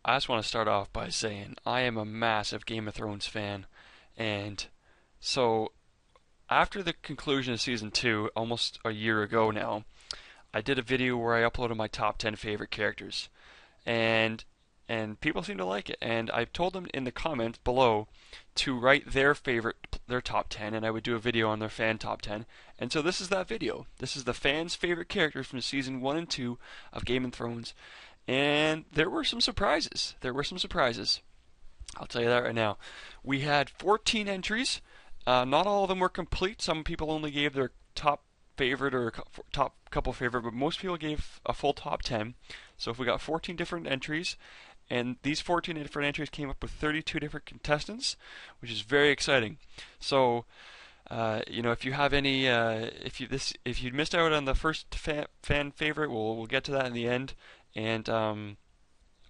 I just want to start off by saying I am a massive Game of Thrones fan, and so after the conclusion of season two, almost a year ago now, I did a video where I uploaded my top 10 favorite characters, and people seem to like it. And I told them in the comments below to write their top 10, and I would do a video on their fan top 10. And so this is that video. This is the fans' favorite characters from season 1 and 2 of Game of Thrones. And there were some surprises. I'll tell you that right now. We had 14 entries. Not all of them were complete. Some people only gave their top favorite or top couple favorite, but most people gave a full top 10. So if we got 14 different entries, and these 14 different entries came up with 32 different contestants, which is very exciting. So, if you have any, if you missed out on the first fan favorite, we'll get to that in the end. And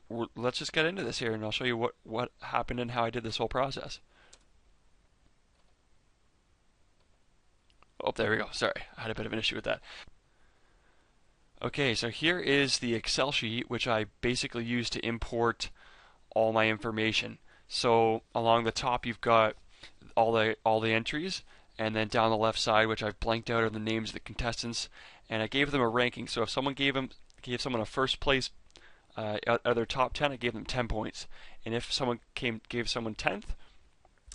let's just get into this here, and I'll show you what happened and how I did this whole process. Oh, there we go. Sorry, I had a bit of an issue with that. Okay, so here is the Excel sheet, which I basically use to import all my information. So along the top, you've got all the entries, and then down the left side, which I've blanked out, are the names of the contestants, and I gave them a ranking. So if someone gave someone a first place out of their top 10, I gave them 10 points, and if someone gave someone 10th,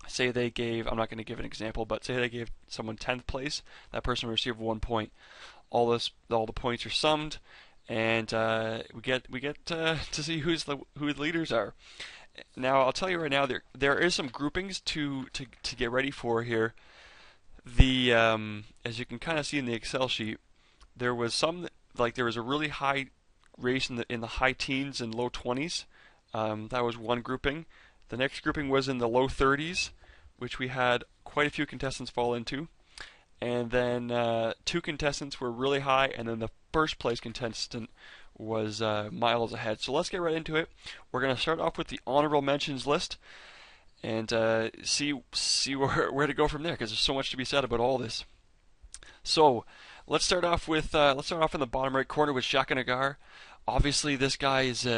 say they gave, I'm not going to give an example, but say they gave someone 10th place, that person will receive 1 point. All the points are summed, and we get to see who the leaders are. Now I'll tell you right now, there is some groupings to get ready for here. The as you can kind of see in the Excel sheet, there was there was a really high race in the high teens and low 20s. That was one grouping. The next grouping was in the low 30s, which we had quite a few contestants fall into. And then two contestants were really high, and then the first place contestant was miles ahead. So let's get right into it. We're going to start off with the honorable mentions list, and see where to go from there, because there's so much to be said about all this. So let's start off in the bottom right corner with Jaqen H'ghar. Obviously, this guy is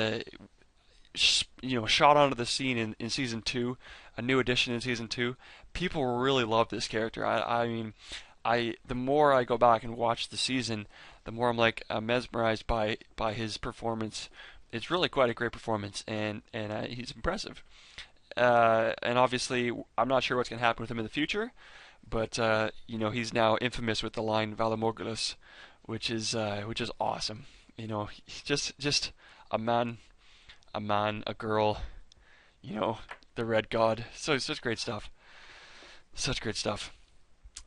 shot onto the scene in season 2, a new addition in season 2. People really love this character. I mean, the more I go back and watch the season, the more I'm mesmerized by his performance. It's really quite a great performance, and he's impressive. And obviously, I'm not sure what's going to happen with him in the future, but he's now infamous with the line "Valimogulus," which is awesome. He's just a man, a girl, the Red God. So such great stuff. Such great stuff.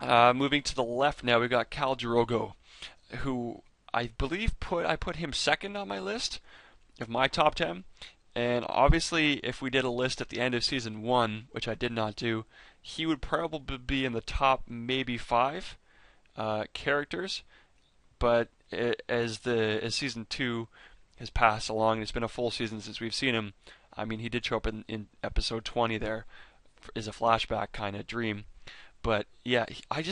Moving to the left now, we've got Khal Drogo, who I believe I put him second on my list of my top 10. And obviously, if we did a list at the end of season 1, which I did not do, he would probably be in the top maybe 5 characters. But as season 2 has passed along, it's been a full season since we've seen him. I mean, he did show up in episode 20 there as a flashback kind of dream. But yeah, I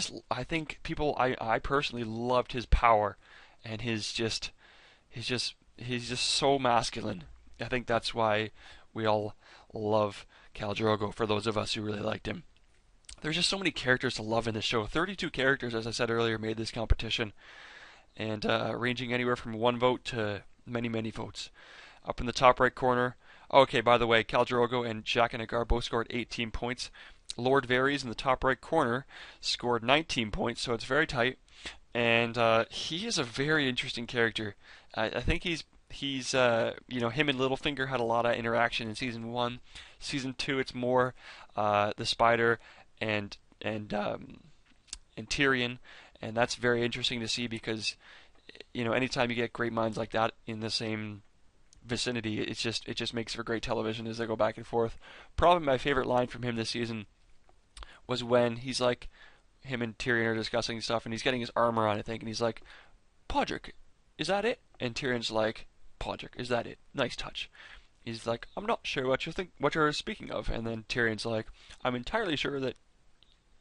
think I personally loved his power, and he's just so masculine. I think that's why we all love Khal Drogo, for those of us who really liked him. There's just so many characters to love in this show. 32 characters, as I said earlier, made this competition, and ranging anywhere from 1 vote to many, many votes. Up in the top right corner, okay, by the way, Khal Drogo and Jaqen H'ghar both scored 18 points. Lord Varys in the top right corner scored 19 points, so it's very tight. And he is a very interesting character. I think him and Littlefinger had a lot of interaction in season 1. Season 2, it's more the Spider and Tyrion, and that's very interesting to see, because anytime you get great minds like that in the same vicinity, it just makes for great television as they go back and forth. Probably my favorite line from him this season was when him and Tyrion are discussing stuff, and he's getting his armor on, I think, and he's like, "Podrick, is that it?" And Tyrion's like, "Podrick, is that it? Nice touch." He's like, "I'm not sure what you're speaking of." And then Tyrion's like, "I'm entirely sure that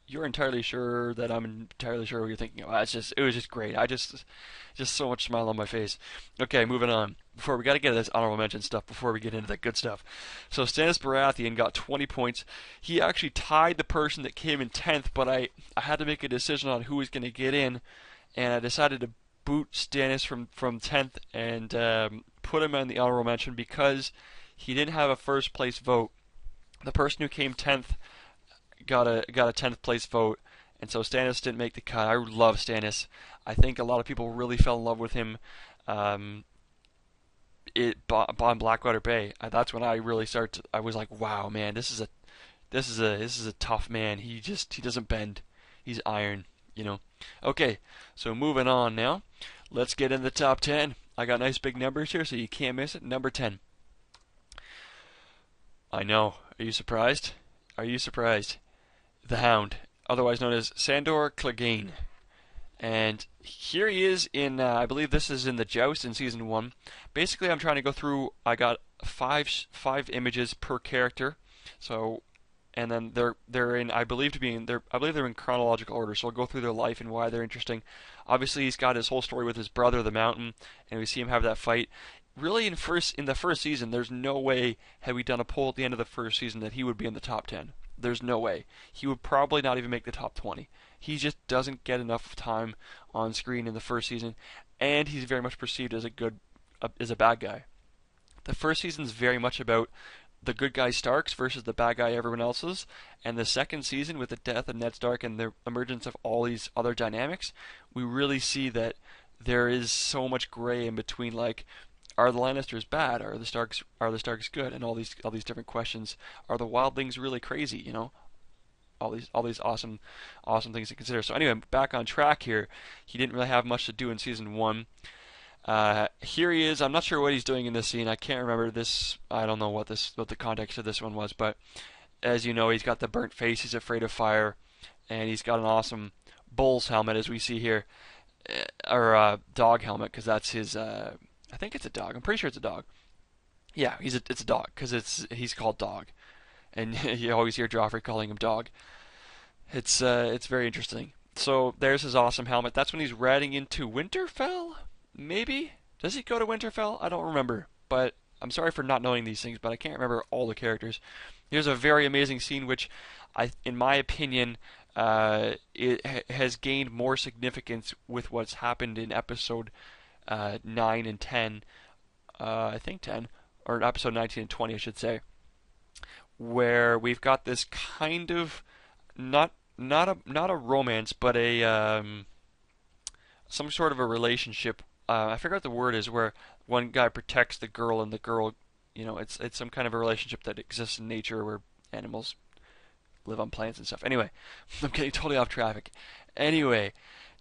you're entirely sure that I'm entirely sure what you're thinking of. It was just great. Just so much smile on my face. Okay, moving on. We got to get to this honorable mention stuff before we get into the good stuff. So Stannis Baratheon got 20 points. He actually tied the person that came in 10th, but I had to make a decision on who was going to get in, and I decided to boot Stannis from 10th and put him in the honorable mention because he didn't have a first place vote. The person who came 10th got a 10th place vote, and so Stannis didn't make the cut. I love Stannis. I think a lot of people really fell in love with him. On Blackwater Bay. That's when I really started. I was like, wow, man, this is a tough man. He doesn't bend. He's iron, you know. Okay, so moving on now. Let's get in the top 10. I got nice big numbers here, so you can't miss it. Number 10. I know. Are you surprised? Are you surprised? The Hound, otherwise known as Sandor Clegane. And here he is in, I believe this is in the Joust in Season 1. Basically, I'm trying to go through, I got five images per character. So, and then they're in, I believe they're in chronological order. So I'll go through their life and why they're interesting. Obviously, he's got his whole story with his brother, the Mountain, and we see him have that fight. Really, in the first season, there's no way, had we done a poll at the end of the first season, that he would be in the top 10. There's no way. He would probably not even make the top 20. He just doesn't get enough time on screen in the first season, and he's very much perceived as a bad guy. The first season's very much about the good guy Starks versus the bad guy everyone else's, and the second season, with the death of Ned Stark and the emergence of all these other dynamics, we really see that there is so much gray in between, like, are the Lannisters bad? Are the Starks good? And all these different questions. Are the wildlings really crazy? You know, all these awesome things to consider. So anyway, back on track here. He didn't really have much to do in Season 1. Here he is. I'm not sure what he's doing in this scene. I can't remember this. I don't know what the context of this one was. But as you know, he's got the burnt face. He's afraid of fire, and he's got an awesome bull's helmet, as we see here, or dog helmet, because that's his. I think it's a dog. I'm pretty sure it's a dog. Yeah, it's a dog because he's called Dog, and you always hear Joffrey calling him Dog. It's very interesting. So there's his awesome helmet. That's when he's riding into Winterfell. Maybe does he go to Winterfell? I don't remember. But I'm sorry for not knowing these things. But I can't remember all the characters. Here's a very amazing scene, which in my opinion, it has gained more significance with what's happened in episode 9 and 10, I think 10, or episode 19 and 20, I should say, where we've got this kind of not a romance, but a some sort of a relationship. I forget what the word is, where one guy protects the girl, and the girl, you know, it's some kind of a relationship that exists in nature where animals live on plants and stuff. Anyway, I'm getting totally off traffic. Anyway,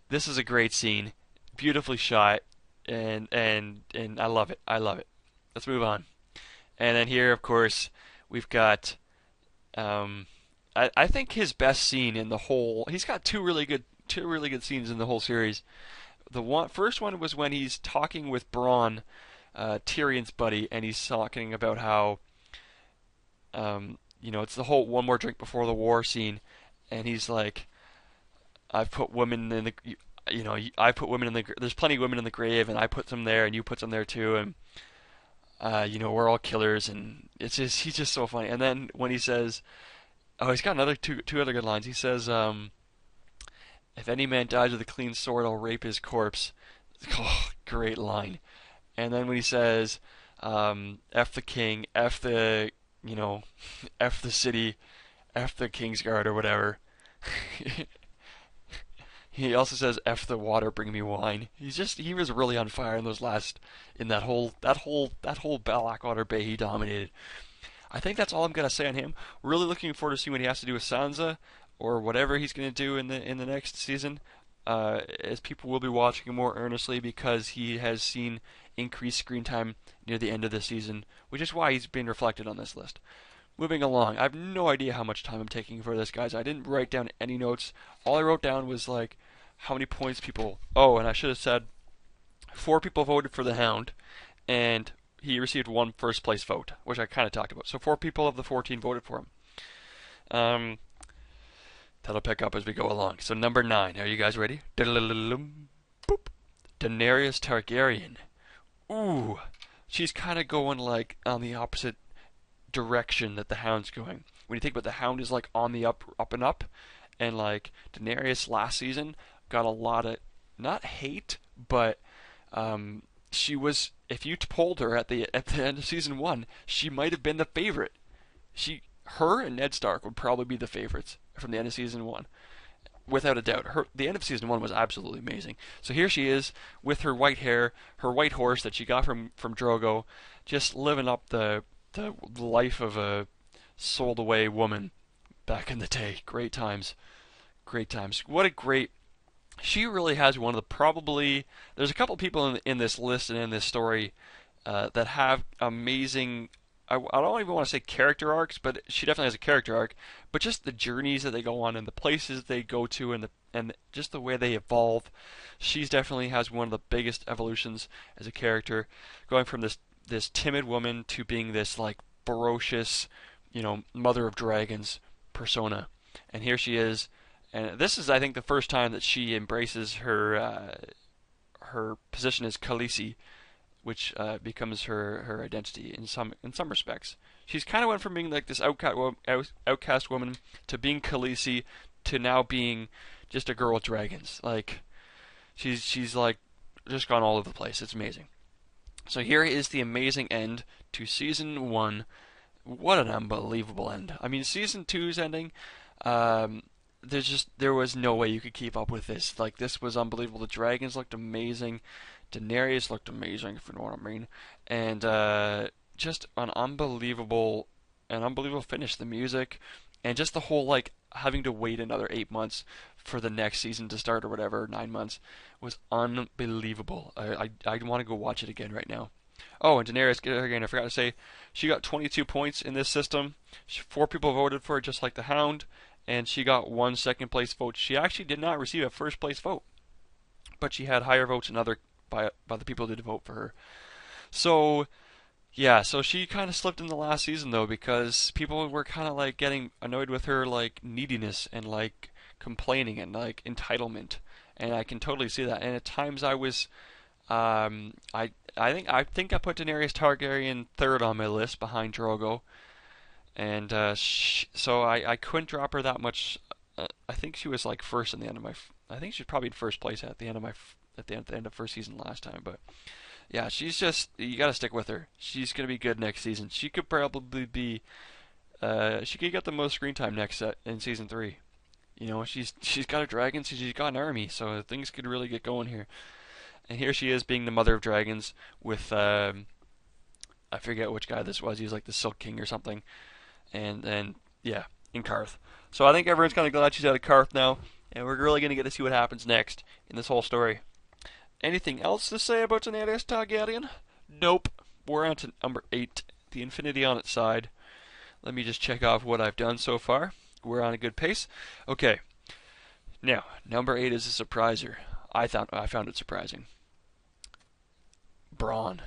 this is a great scene, beautifully shot. And I love it. I love it. Let's move on. And then here, of course, we've got I think his best scene in the whole. He's got two really good scenes in the whole series. The first one was when he's talking with Bronn, Tyrion's buddy, and he's talking about how it's the whole one more drink before the war scene, and he's like, I've put women in the I put women in the. There's plenty of women in the grave, and I put them there, and you put them there too, and we're all killers, and he's just so funny. And then when he says, he's got another two other good lines. He says, "If any man dies with a clean sword, I'll rape his corpse." Oh, great line. And then when he says, "F the king, F the F the city, F the Kingsguard," or whatever. He also says, "F the water, bring me wine." He was really on fire in that whole Blackwater Bay he dominated. I think that's all I'm gonna say on him. Really looking forward to seeing what he has to do with Sansa, or whatever he's gonna do in the next season. As people will be watching him more earnestly because he has seen increased screen time near the end of the season, which is why he's been reflected on this list. Moving along, I have no idea how much time I'm taking for this, guys. I didn't write down any notes. All I wrote down was like how many points people. Oh, and I should have said 4 people voted for the Hound, and he received 1 first place vote, which I kind of talked about. So 4 people of the 14 voted for him. That'll pick up as we go along. So number 9. Are you guys ready? Boop. Daenerys Targaryen. Ooh, she's kind of going like on the opposite direction that the Hound's going. When you think about the Hound is like on the up and up, and like Daenerys last season got a lot of not hate, but she was. If you polled her at the end of season 1, she might have been the favorite. Her and Ned Stark would probably be the favorites from the end of season 1, without a doubt. The end of season 1 was absolutely amazing. So here she is with her white hair, her white horse that she got from Drogo, just living up the life of a sold away woman back in the day. Great times, great times. What a great. She really has one of the probably. There's a couple people in this list and in this story that have amazing. I don't even want to say character arcs, but she definitely has a character arc. But just the journeys that they go on and the places they go to and just the way they evolve, she's definitely has one of the biggest evolutions as a character, going from this timid woman to being this like ferocious, mother of dragons persona. And here she is, and this is I think the first time that she embraces her position as Khaleesi, which becomes her identity in some respects. She's kind of went from being like this outcast woman to being Khaleesi to now being just a girl with dragons. Like she's like just gone all over the place. It's amazing. So here is the amazing end to season 1. What an unbelievable end! I mean, season 2's ending. There was no way you could keep up with this. Like this was unbelievable. The dragons looked amazing. Daenerys looked amazing, if you know what I mean, and just an unbelievable finish. The music, and just the whole like having to wait another 8 months for the next season to start or whatever, 9 months, was unbelievable. I want to go watch it again right now. Oh, and Daenerys, again, I forgot to say, she got 22 points in this system. 4 people voted for her, just like the Hound, and she got 1 second place vote. She actually did not receive a first place vote, but she had higher votes than by the people who did vote for her. So yeah, so she kind of slipped in the last season though, because people were kind of like getting annoyed with her like neediness and like complaining and like entitlement, and I can totally see that. And at times I was, I think I put Daenerys Targaryen third on my list behind Drogo, and so I couldn't drop her that much. I think she was like first in the end of my. I think she's probably in first place at the end of the end of first season last time, but yeah, she's just you got to stick with her. She's gonna be good next season. She could probably be. She could get the most screen time next in season 3. She's got a dragon, so she's got an army, so things could really get going here. And here she is being the mother of dragons with I forget which guy this was. He was like the Silk King or something, and yeah, in Karth. So I think everyone's kind of glad she's out of Karth now, and we're really gonna get to see what happens next in this whole story. Anything else to say about Daenerys Targaryen? Nope. We're on to number 8, the Infinity on its side. Let me just check off what I've done so far. We're on a good pace. Okay. Now, number 8 is a surpriser. I found it surprising. Bran.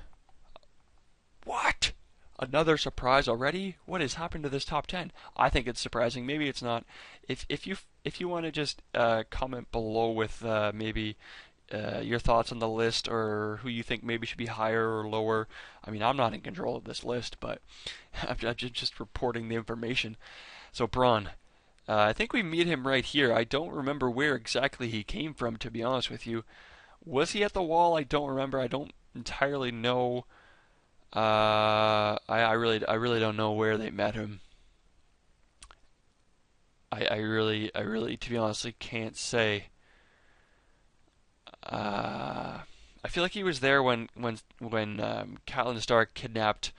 What? Another surprise already? What has happened to this top 10? I think it's surprising. Maybe it's not. If you want to just comment below with maybe your thoughts on the list, or who you think maybe should be higher or lower. I mean, I'm not in control of this list, but I'm just reporting the information. So Bran, I think we meet him right here. I don't remember where exactly he came from, to be honest with you. Was he at the wall? I don't remember. I don't entirely know. I really don't know where they met him. I really, to be honest, can't say. I feel like he was there when Catelyn Stark kidnapped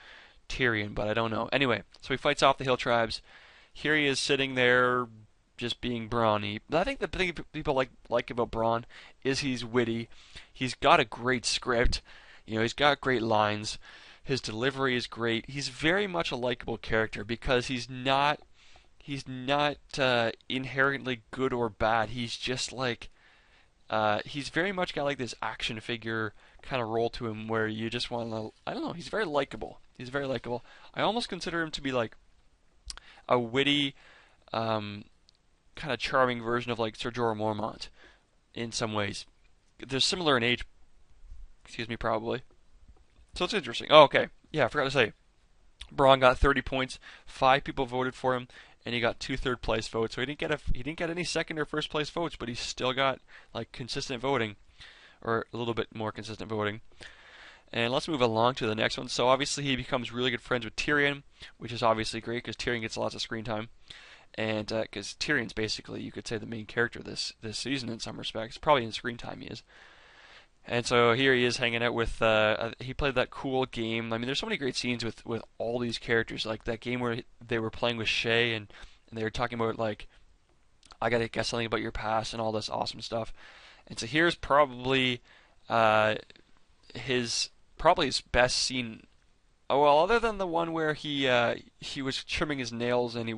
Tyrion, but I don't know. Anyway, so he fights off the Hill Tribes. Here he is sitting there, just being brawny. I think the thing people like about Bran is he's witty. He's got a great script. He's got great lines. His delivery is great. He's very much a likable character because he's not inherently good or bad. He's just like he's very much got like this action figure kind of role to him where you just want to. I don't know. He's very likable. I almost consider him to be like a witty, kind kind of charming version of like Sir Jorah Mormont in some ways. They're similar in age, excuse me, probably. So it's interesting. Oh, okay. Yeah, I forgot to say. Bronn got 30 points. 5 people voted for him, and he got 2 third place votes. So he didn't get any second or first place votes, but he still got like consistent voting, or a little bit more consistent voting. And let's move along to the next one. So obviously he becomes really good friends with Tyrion, which is obviously great because Tyrion gets lots of screen time, and because Tyrion's basically, you could say, the main character this season in some respects. Probably in screen time he is. And so here he is hanging out with. He played that cool game. I mean, there's so many great scenes with all these characters. Like that game where they were playing with Shay and they were talking about like, I gotta guess something about your past and all this awesome stuff. And so here's uh, his probably his best scene. Oh well, other than the one where he was trimming his nails and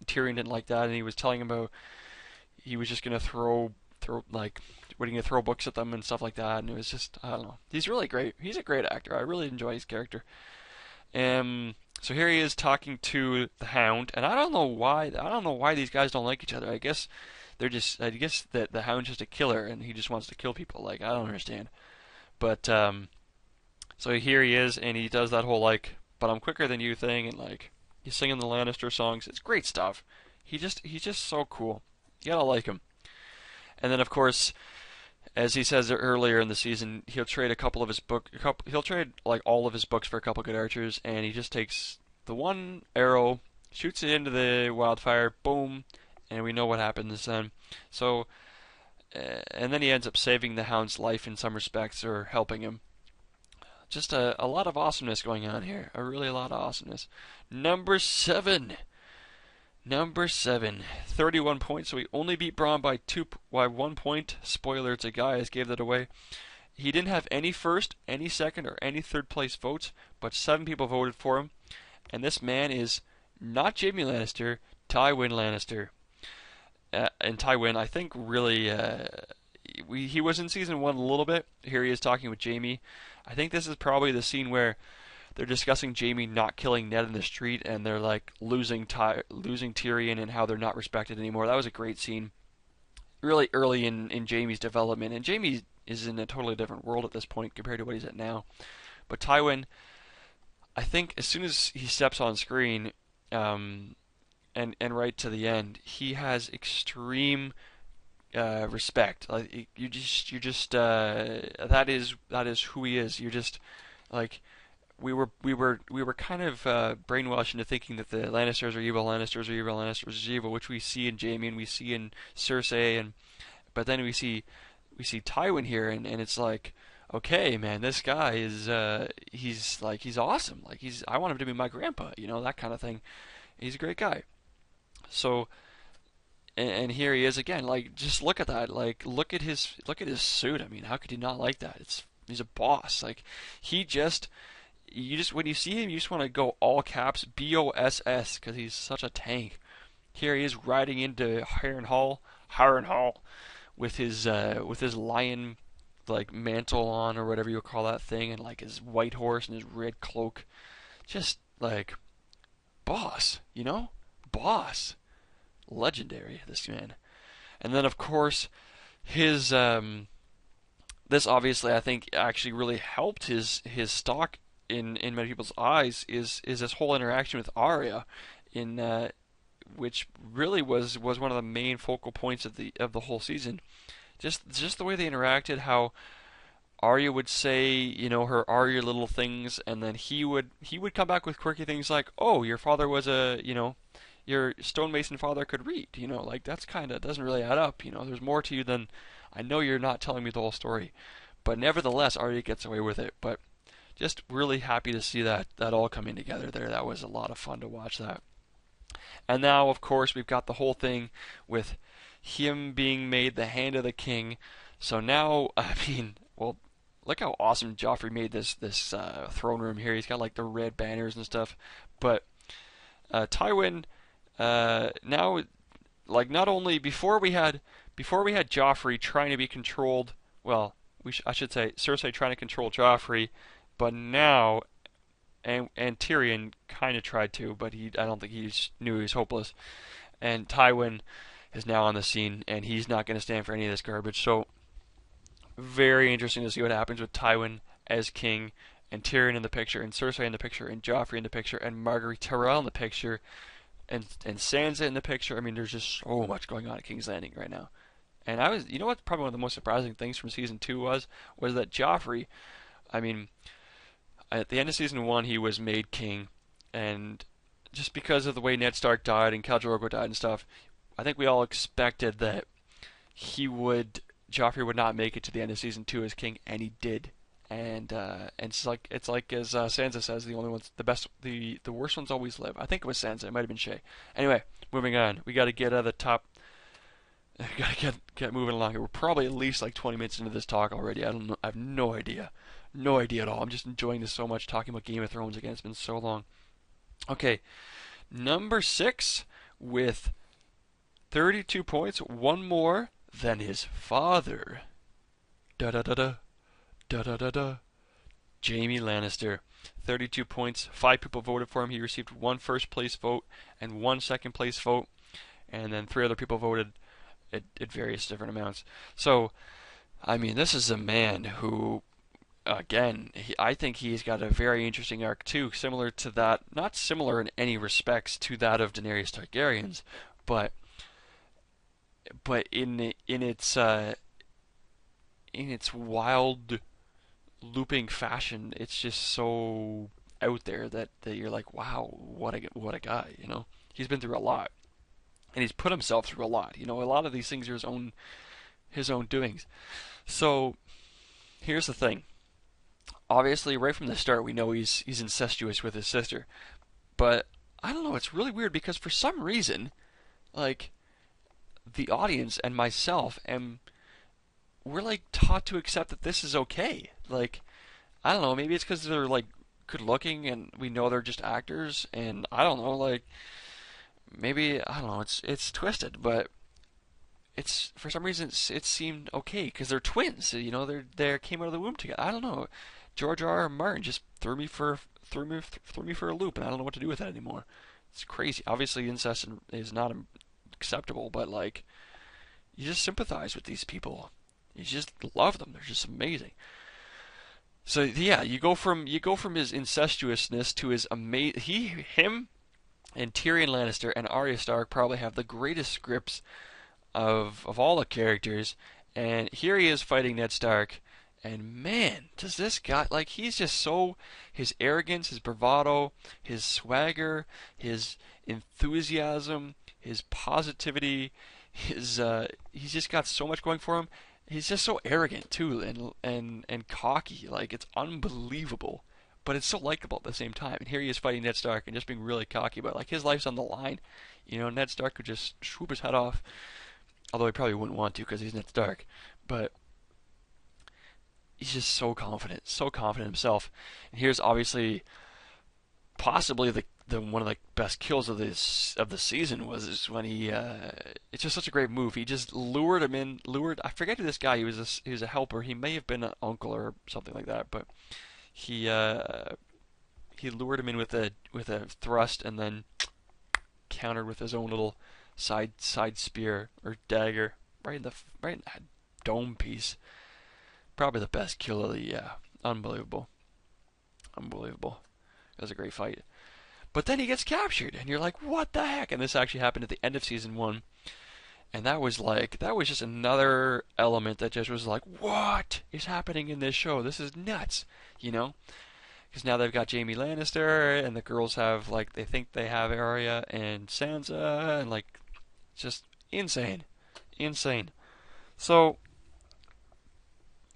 Tyrion didn't like that, and he was telling him about he was just gonna throw like what are you gonna throw books at them and stuff like that, and it was just, I don't know. He's really great. He's a great actor. I really enjoy his character. So here he is talking to the Hound, and I don't know why. I don't know why these guys don't like each other. I guess they're just. I guess that the Hound's just a killer, and he just wants to kill people. Like I don't understand. But so here he is, and he does that whole like, "But I'm quicker than you" thing, and like he's singing the Lannister songs. It's great stuff. He's just so cool. You gotta like him. And then of course, as he says earlier in the season, he'll trade a couple of his he'll trade like all of his books for a couple good archers, and he just takes the one arrow, shoots it into the wildfire, boom, and we know what happens then. So, and then he ends up saving the Hound's life in some respects, or helping him. Just a lot of awesomeness going on here. A lot of awesomeness. Number 7. Number 7, 31 points. So he only beat Bronn by 1 point. Spoiler to guys, gave that away. He didn't have any first, any second, or any third place votes, but 7 people voted for him. And this man is not Jaime Lannister, Tywin Lannister. And Tywin, I think, really, he was in season 1 a little bit. Here he is talking with Jaime. I think this is probably the scene where they're discussing Jaime not killing Ned in the street, and they're like losing Tyrion and how they're not respected anymore. That was a great scene, really early in Jaime's development, and Jaime is in a totally different world at this point compared to what he's at now. But Tywin, I think, as soon as he steps on screen, and right to the end, he has extreme respect. Like that is who he is. You're just like. We were kind of brainwashed into thinking that the Lannisters are evil, Lannisters are evil, which we see in Jaime and we see in Cersei, but then we see Tywin here, and it's like, okay, man, this guy is he's awesome. Like I want him to be my grandpa, that kind of thing. He's a great guy. So and here he is again. Like just look at that. Like look at his suit. I mean, how could you not like that? He's a boss. Like you just when you see him, you just want to go all caps BOSS because he's such a tank. Here he is riding into Harrenhal, with his lion like mantle on, or whatever you call that thing, and like his white horse and his red cloak. Just like boss, boss, legendary, this man. And then of course his this obviously I think actually really helped his stock in many people's eyes is this whole interaction with Arya, which really was one of the main focal points of the whole season. Just the way they interacted, how Arya would say, her Arya little things, and then he would come back with quirky things like, "Oh, your father was your stonemason father could read." Like that's kind of doesn't really add up. There's more to you than I know. You're not telling me the whole story, but nevertheless, Arya gets away with it. But just really happy to see that all coming together there. That was a lot of fun to watch that. And now, of course, we've got the whole thing with him being made the Hand of the King. So now, I mean, well, look how awesome Joffrey made this throne room here. He's got like the red banners and stuff. But Tywin now, like not only before we had Joffrey trying to be controlled. Well, I should say Cersei trying to control Joffrey. But now, and Tyrion kind of tried to, but I don't think he knew he was hopeless. And Tywin, is now on the scene, and he's not going to stand for any of this garbage. So very interesting to see what happens with Tywin as king, and Tyrion in the picture, and Cersei in the picture, and Joffrey in the picture, and Margaery Tyrell in the picture, and Sansa in the picture. I mean, there's just so much going on at King's Landing right now. And you know what? Probably one of the most surprising things from season 2 was that Joffrey. I mean, at the end of season 1, he was made king, and just because of the way Ned Stark died and Khal Drogo died and stuff, I think we all expected that Joffrey would not make it to the end of season 2 as king, and he did. And it's like as Sansa says, the worst ones always live. I think it was Sansa. It might have been Shay. Anyway, moving on. We got to get the top. We got to get moving along here. We're probably at least like 20 minutes into this talk already. I don't know. I have no idea. No idea at all. I'm just enjoying this so much, talking about Game of Thrones again. It's been so long. Okay, number 6 with 32 points, one more than his father. Da da da da. Da da da da. Jaime Lannister, 32 points. 5 people voted for him. He received 1 first place vote and 1 second place vote, and then 3 other people voted at various different amounts. So, I mean, this is a man who, again, I think he's got a very interesting arc too, similar to that, not similar in any respects to that of Daenerys Targaryen's, but in its wild looping fashion, it's just so out there that you're like, wow, what a guy, you know. He's been through a lot, and he's put himself through a lot. You know, a lot of these things are his own doings. So here's the thing. Obviously, right from the start, we know he's incestuous with his sister, but I don't know. It's really weird because for some reason, like the audience and myself, we're like taught to accept that this is okay. Like, I don't know, maybe it's because they're like good looking and we know they're just actors, and I don't know, like maybe I don't know, it's twisted, but it's for some reason it seemed okay because they're twins, you know, they came out of the womb together. I don't know. George R. R. Martin just threw me for a loop, and I don't know what to do with that anymore. It's crazy. Obviously, incest is not acceptable, but like you just sympathize with these people. You just love them. They're just amazing. So yeah, you go from his incestuousness to his him and Tyrion Lannister and Arya Stark probably have the greatest scripts of all the characters, and here he is fighting Ned Stark, and man, does this guy, like, he's just so, his arrogance, his bravado, his swagger, his enthusiasm, his positivity, he's just got so much going for him. He's just so arrogant too, and cocky. Like, it's unbelievable, but it's so likable at the same time. And here he is fighting Ned Stark and just being really cocky about it. Like, his life's on the line. You know, Ned Stark could just swoop his head off, although he probably wouldn't want to because he's Ned Stark. But he's just so confident himself. And here's obviously possibly the one of the best kills of the season was when he it's just such a great move. He just lured I forget who this guy, he was a helper. He may have been an uncle or something like that, but he lured him in with a thrust and then countered with his own little side spear or dagger right in that dome piece. Probably the best kill of the unbelievable. It was a great fight. But then he gets captured, and you're like, what the heck? And this actually happened at the end of season 1. And that was just another element that just was like, what is happening in this show? This is nuts, you know? Because now they've got Jaime Lannister, and the girls have, like, they think they have Arya and Sansa, and, like, just insane. So,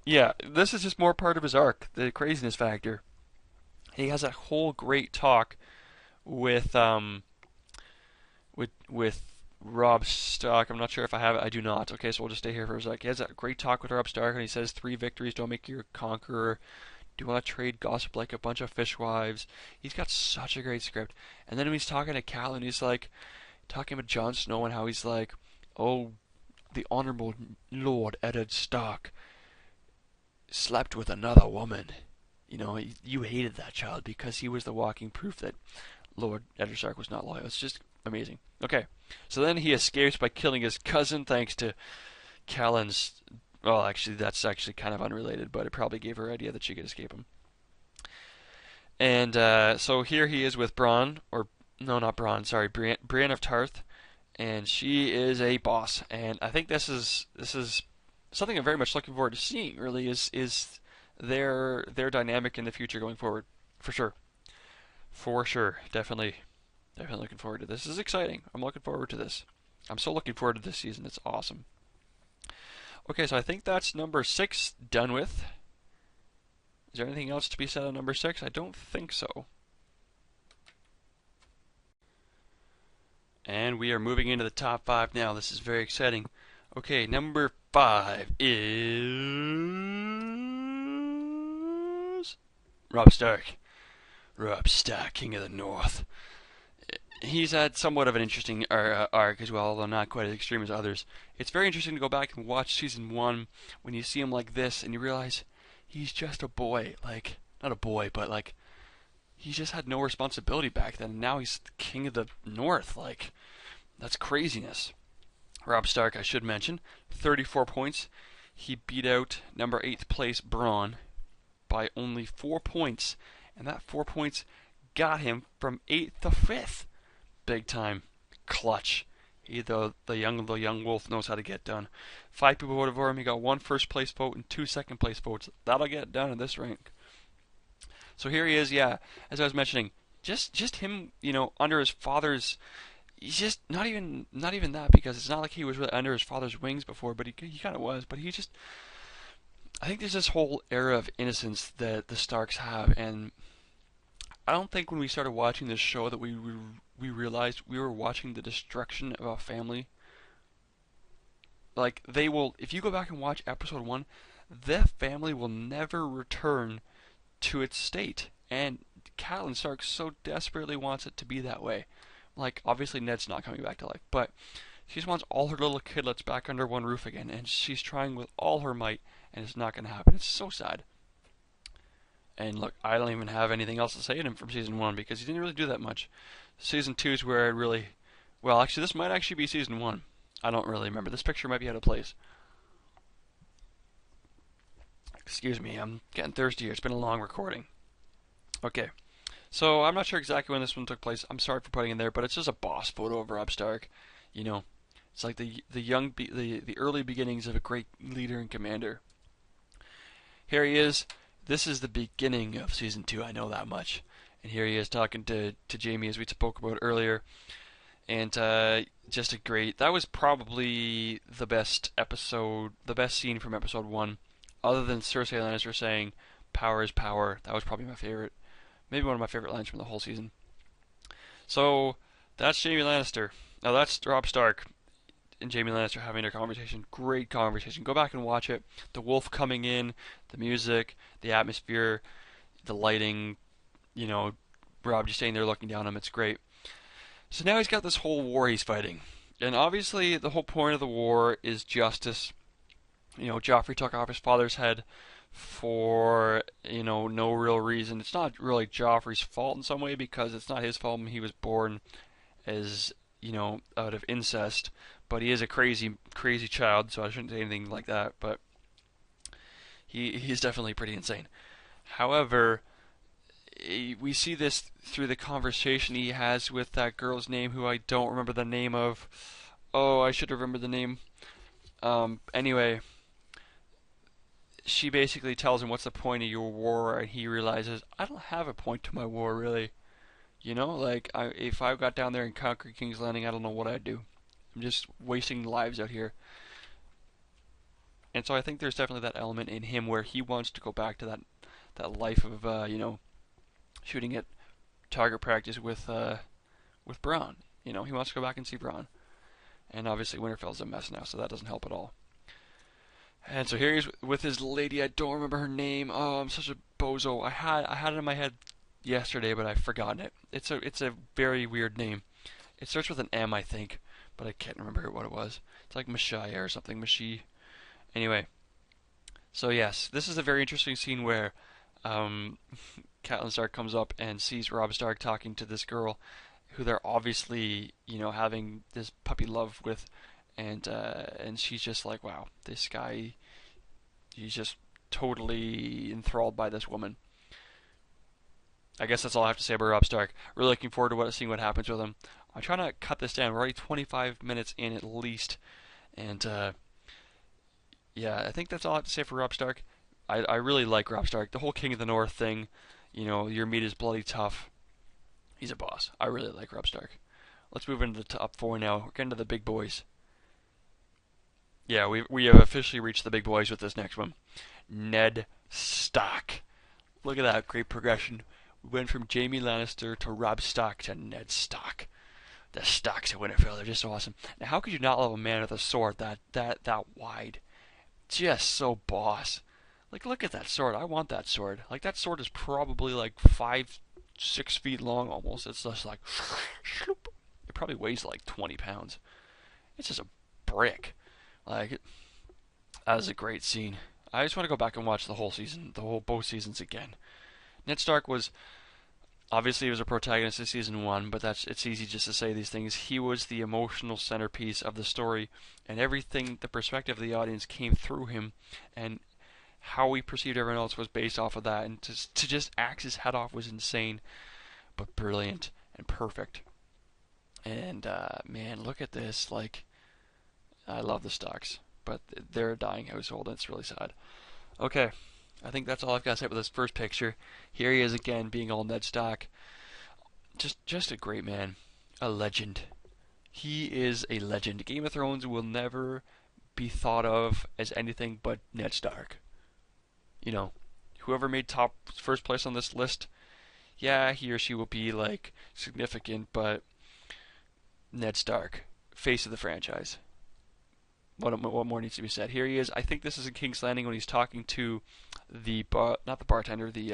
yeah, this is just more part of his arc, the craziness factor. He has a whole great talk with Robb Stark. I'm not sure if I have it. I do not. Okay, so we'll just stay here for a sec. He has a great talk with Robb Stark, and he says 3 victories don't make you a conqueror. Do you want to trade gossip like a bunch of fishwives? He's got such a great script. And then when he's talking to Cal, and he's like talking about Jon Snow and how he's like, oh, the honorable Lord Eddard Stark slept with another woman. You know, you hated that child because he was the walking proof that Lord Eddard Stark was not loyal. It's just amazing. Okay, So then he escapes by killing his cousin thanks to Catelyn's. Well, actually, that's actually kind of unrelated, but it probably gave her idea that she could escape him. And so here he is with Bronn, or no, not Bronn. Sorry, Brienne of Tarth, and she is a boss. And I think this is something I'm very much looking forward to seeing. Really, is their dynamic in the future going forward, for sure, definitely looking forward to this. This is exciting. I'm looking forward to this. I'm so looking forward to this season. It's awesome. Okay, so I think that's number 6 done with. Is there anything else to be said on number 6? I don't think so. And we are moving into the top 5 now. This is very exciting. Okay, number 5 is Robb Stark. Robb Stark, King of the North. He's had somewhat of an interesting arc as well, although not quite as extreme as others. It's very interesting to go back and watch season 1 when you see him like this and you realize he's just a boy. Like, not a boy, but like, he just had no responsibility back then. And now he's the king of the North. Like, that's craziness. Robb Stark, I should mention, 34 points. He beat out number 8th place Bronn by only 4 points. And that 4 points got him from 8th to 5th. Big time. Clutch. The young wolf knows how to get done. 5 people voted for him. He got 1 first place vote and 2 second place votes. That'll get done in this rank. So here he is, yeah, as I was mentioning, just him, under his father's. He's just not even that, because it's not like he was really under his father's wings before, but he kind of was. But he just, I think there's this whole era of innocence that the Starks have, and I don't think when we started watching this show that we realized we were watching the destruction of a family. Like, they will, if you go back and watch episode 1, the family will never return to its state, and Catelyn Stark so desperately wants it to be that way. Like, obviously Ned's not coming back to life, but she just wants all her little kidlets back under one roof again, and she's trying with all her might, and it's not going to happen. It's so sad. And look, I don't even have anything else to say to him from season 1, because he didn't really do that much. Season 2 is where I really... Well, actually, this might actually be season 1. I don't really remember. This picture might be out of place. Excuse me, I'm getting thirsty here. It's been a long recording. Okay. So, I'm not sure exactly when this one took place. I'm sorry for putting it there, but it's just a boss photo of Robb Stark. It's like the early beginnings of a great leader and commander. Here he is. This is the beginning of season 2, I know that much. And here he is talking to Jaime, as we spoke about earlier. And just a great... That was probably the best episode, the best scene from episode 1. Other than Cersei Lannister saying, "Power is power." That was probably my favorite. Maybe one of my favorite lines from the whole season. So, that's Jaime Lannister. Now that's Robb Stark and Jaime Lannister having their conversation. Great conversation. Go back and watch it. The wolf coming in, the music, the atmosphere, the lighting, Robb just staying there looking down at him. It's great. So now he's got this whole war he's fighting. And obviously the whole point of the war is justice. Joffrey took off his father's head for, no real reason. It's not really Joffrey's fault in some way, because it's not his fault. He was born as, out of incest. But he is a crazy, crazy child, so I shouldn't say anything like that. But he's definitely pretty insane. However, we see this through the conversation he has with that girl's name, who I don't remember the name of. Oh, I should remember the name. Anyway, she basically tells him, "What's the point of your war?" And he realizes, I don't have a point to my war, really. If I got down there and conquered King's Landing, I don't know what I'd do. I'm just wasting lives out here. And so I think there's definitely that element in him where he wants to go back to that life of, shooting at target practice with Bronn. He wants to go back and see Bronn. And obviously Winterfell's a mess now, so that doesn't help at all. And so here he is with his lady. I don't remember her name. Oh, I'm such a bozo. I had it in my head yesterday, but I've forgotten it. It's a very weird name. It starts with an M, I think, but I can't remember what it was. It's like Mashaya or something. Mashi. Anyway. So yes, this is a very interesting scene where Catelyn Stark comes up and sees Robb Stark talking to this girl, who they're obviously, having this puppy love with, and she's just like, wow, this guy, he's just totally enthralled by this woman. I guess that's all I have to say about Robb Stark. Really looking forward to seeing what happens with him. I'm trying to cut this down. We're already 25 minutes in at least, and yeah, I think that's all I have to say for Robb Stark. I really like Robb Stark. The whole King of the North thing, your meat is bloody tough. He's a boss. I really like Robb Stark. Let's move into the top four now. We're getting to the big boys. Yeah, we have officially reached the big boys with this next one. Ned Stark. Look at that great progression. We went from Jaime Lannister to Robb Stark to Ned Stark. The Starks at Winterfell are just awesome. Now, how could you not love a man with a sword that wide? Just so boss. Like, look at that sword. I want that sword. Like, that sword is probably like 5, 6 feet long almost. It's just like, it probably weighs like 20 pounds. It's just a brick. Like, that was a great scene. I just want to go back and watch the whole season, both seasons again. Ned Stark was obviously he was a protagonist in season one, but it's easy just to say these things. He was the emotional centerpiece of the story, and everything, the perspective of the audience came through him, and how we perceived everyone else was based off of that. And to just axe his head off was insane, but brilliant and perfect. And man, look at this. Like, I love the Starks, but they're a dying household, and it's really sad. Okay, I think that's all I've got to say about this first picture. Here he is again, being all Ned Stark. Just a great man, a legend. He is a legend. Game of Thrones will never be thought of as anything but Ned Stark. Whoever made first place on this list, yeah, he or she will be like significant, but Ned Stark, face of the franchise. What more needs to be said? Here he is. I think this is in King's Landing when he's talking to not the bartender, the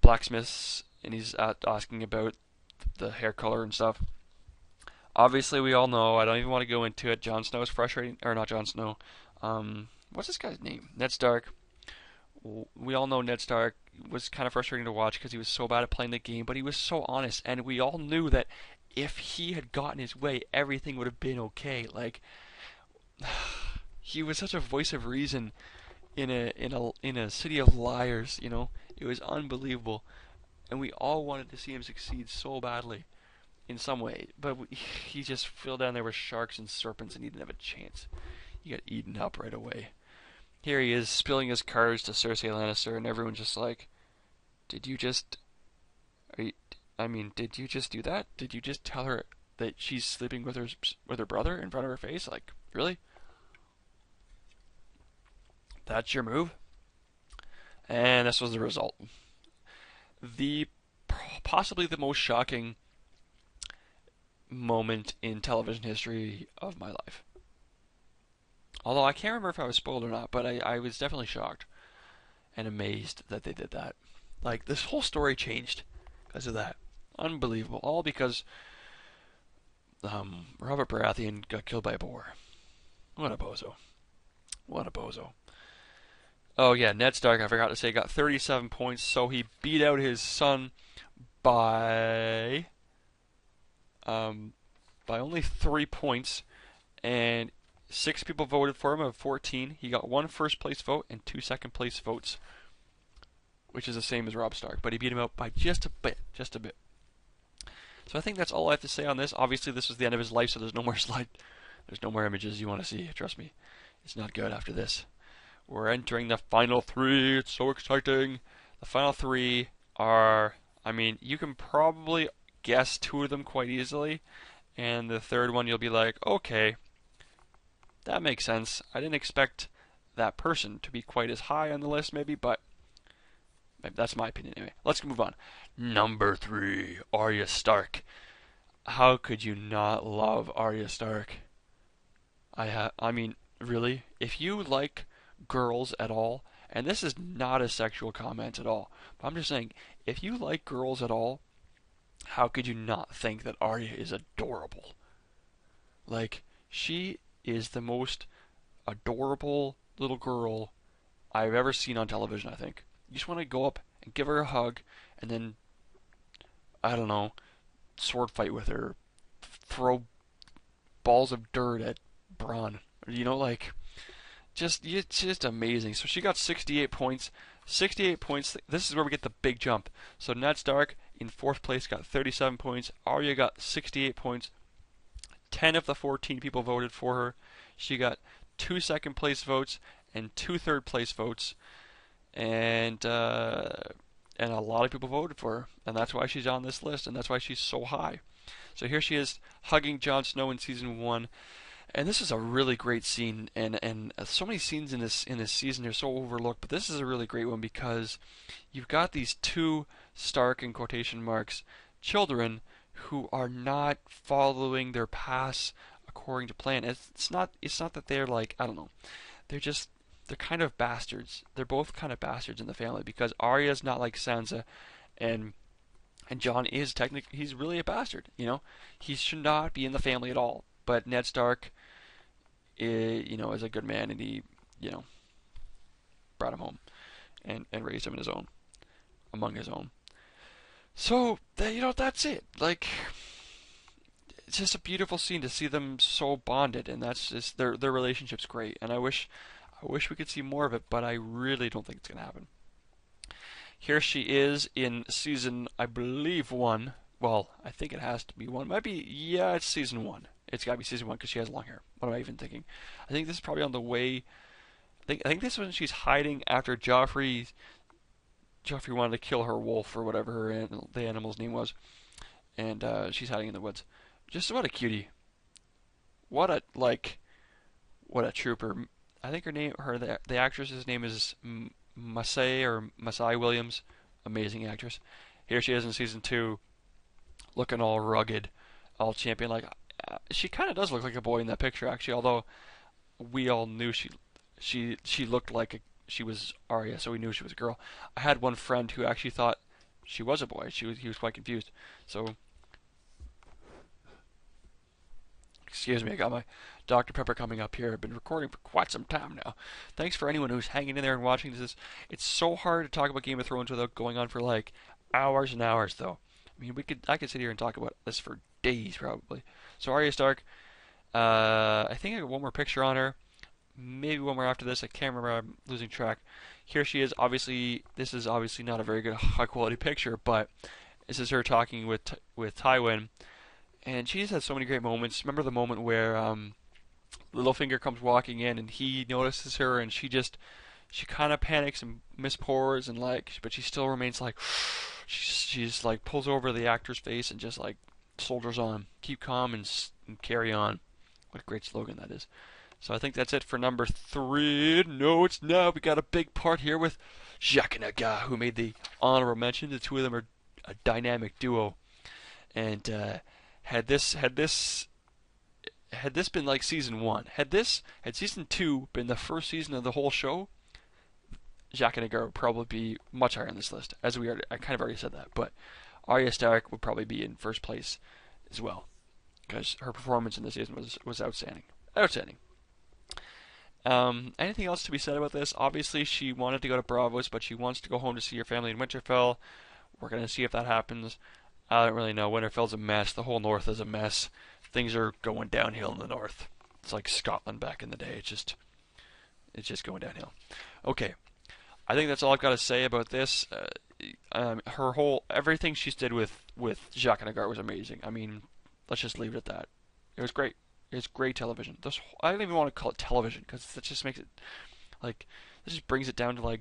blacksmiths, and he's asking about the hair color and stuff. Obviously, we all know. I don't even want to go into it. Jon Snow is frustrating, or not Jon Snow. What's this guy's name? Ned Stark. We all know Ned Stark was kind of frustrating to watch because he was so bad at playing the game, but he was so honest, and we all knew that if he had gotten his way, everything would have been okay. Like, he was such a voice of reason in a city of liars. It was unbelievable, and we all wanted to see him succeed so badly in some way, but he just fell down there with sharks and serpents, and he didn't have a chance. He got eaten up right away. Here he is spilling his cards to Cersei Lannister, and everyone's just like, "Did you just? Did you just do that? Did you just tell her that she's sleeping with her brother in front of her face? Like, really? That's your move?" And this was the result. The possibly the most shocking moment in television history of my life. Although I can't remember if I was spoiled or not, but I was definitely shocked and amazed that they did that. Like, this whole story changed because of that. Unbelievable. All because Robert Baratheon got killed by a boar. What a bozo. What a bozo. Oh yeah, Ned Stark, I forgot to say, got 37 points, so he beat out his son by only 3 points, and 6 people voted for him of 14. He got 1 first place vote and 2 second place votes, which is the same as Robb Stark, but he beat him out by just a bit. So I think that's all I have to say on this. Obviously, this was the end of his life, so there's no more there's no more images you want to see. Trust me, it's not good after this. We're entering the final 3. It's so exciting. The final 3 are, you can probably guess 2 of them quite easily, and the third one you'll be like, okay, that makes sense. I didn't expect that person to be quite as high on the list, maybe, but that's my opinion anyway. Let's move on. Number 3, Arya Stark. How could you not love Arya Stark? Really? If you like girls at all, and this is not a sexual comment at all, but I'm just saying, if you like girls at all, how could you not think that Arya is adorable? Like, she is the most adorable little girl I've ever seen on television, I think. You just want to go up and give her a hug, and then, I don't know, sword fight with her, throw balls of dirt at Bran. Like it's just amazing. So she got 68 points. 68 points. This is where we get the big jump. So Ned Stark in fourth place got 37 points. Arya got 68 points. 10 of the 14 people voted for her. She got 2 second place votes and 2 third place votes, and a lot of people voted for her, and that's why she's on this list, and that's why she's so high. So here she is hugging Jon Snow in season 1, and this is a really great scene, and so many scenes in this season are so overlooked, but this is a really great one because you've got these two Stark, in quotation marks, children who are not following their paths according to plan. It's not that they're like, I don't know, they're kind of bastards. They're both kind of bastards in the family because Arya's not like Sansa, and Jon is technically, he's really a bastard. He should not be in the family at all. But Ned Stark, is a good man, and he, brought him home and raised him among his own. So that's it. Like, it's just a beautiful scene to see them so bonded, and that's just their relationship's great. And I wish we could see more of it, but I really don't think it's gonna happen. Here she is in season, I believe, 1. Well, I think it has to be 1. Might be, yeah, it's season 1. It's gotta be season 1 because she has long hair. What am I even thinking? I think this is probably on the way. I think this is when she's hiding after Joffrey wanted to kill her wolf or whatever the animal's name was, and she's hiding in the woods. Just what a cutie. What a trooper. I think the actress's name is Masai Williams. Amazing actress. Here she is in season 2, looking all rugged, all champion. Like, she kind of does look like a boy in that picture, actually. Although we all knew she looked like she was Arya, so we knew she was a girl. I had one friend who actually thought she was a boy. He was quite confused. So, excuse me, I got my Dr. Pepper coming up here. I've been recording for quite some time now. Thanks for anyone who's hanging in there and watching this. It's so hard to talk about Game of Thrones without going on for like hours and hours, though. I mean, I could sit here and talk about this for days, probably. So Arya Stark, I think I got one more picture on her. Maybe one more after this. I can't remember. I'm losing track. Here she is. This is obviously not a very good, high-quality picture, but this is her talking with Tywin, and she just had so many great moments. Remember the moment where Littlefinger comes walking in, and he notices her, and she kind of panics and mispours, and but she still remains like, she's like pulls over the actor's face and just like soldiers on, keep calm and carry on. What a great slogan that is. So I think that's it for number 3. No, it's not. We got a big part here with Jaqen H'ghar, who made the honorable mention. The two of them are a dynamic duo. And had this been like season 1, had season 2 been the first season of the whole show, Jaqen H'ghar would probably be much higher on this list. I kind of already said that, but Arya Stark would probably be in first place as well, because her performance in this season was outstanding. Outstanding. Anything else to be said about this? Obviously, she wanted to go to Braavos, but she wants to go home to see her family in Winterfell. We're going to see if that happens. I don't really know. Winterfell's a mess. The whole north is a mess. Things are going downhill in the north. It's like Scotland back in the day. It's just going downhill. Okay. I think that's all I've got to say about this. Everything she did with Jaqen H'ghar was amazing. I mean, let's just leave it at that. It was great. It's great television. I don't even want to call it television because that just makes it like, this just brings it down to like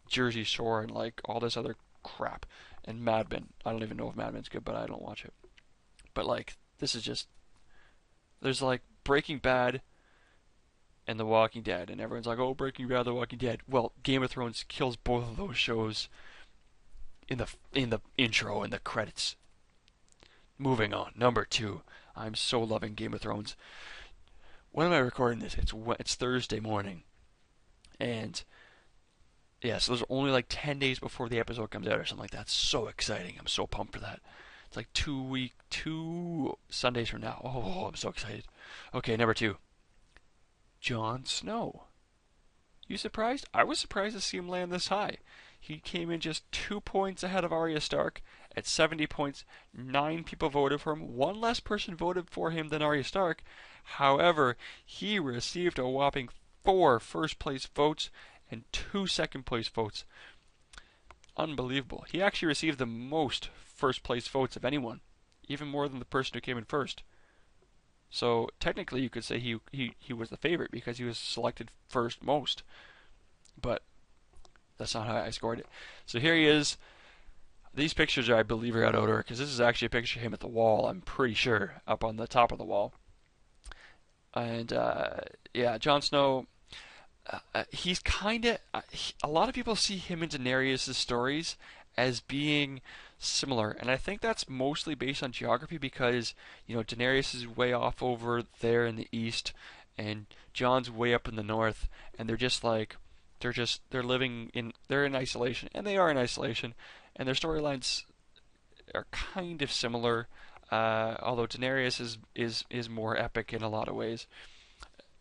Jersey Shore and like all this other crap and Mad Men. I don't even know if Mad Men's good, but I don't watch it. But like, this is just, there's like Breaking Bad and The Walking Dead, and everyone's like, oh, Breaking Bad, The Walking Dead. Well, Game of Thrones kills both of those shows in the intro and the credits. Moving on, number 2. I'm so loving Game of Thrones. When am I recording this? It's Thursday morning, and yeah, so there's only like 10 days before the episode comes out or something like that. It's so exciting. I'm so pumped for that. It's like 2 Sundays from now. Oh, I'm so excited. Okay, number 2. Jon Snow. You surprised? I was surprised to see him land this high. He came in just 2 points ahead of Arya Stark at 70 points. 9 people voted for him. One less person voted for him than Arya Stark. However, he received a whopping 4 first-place votes and 2 second-place votes. Unbelievable. He actually received the most first-place votes of anyone, even more than the person who came in first. So technically, you could say he was the favorite because he was selected first most. But that's not how I scored it. So here he is. These pictures, I believe, are out of order because this is actually a picture of him at the wall. I'm pretty sure up on the top of the wall. And yeah, Jon Snow. He's kind of. A lot of people see him and Daenerys' stories as being similar, and I think that's mostly based on geography because Daenerys is way off over there in the east, and Jon's way up in the north, and they're in isolation, and they are in isolation, and their storylines are kind of similar, although Daenerys is more epic in a lot of ways.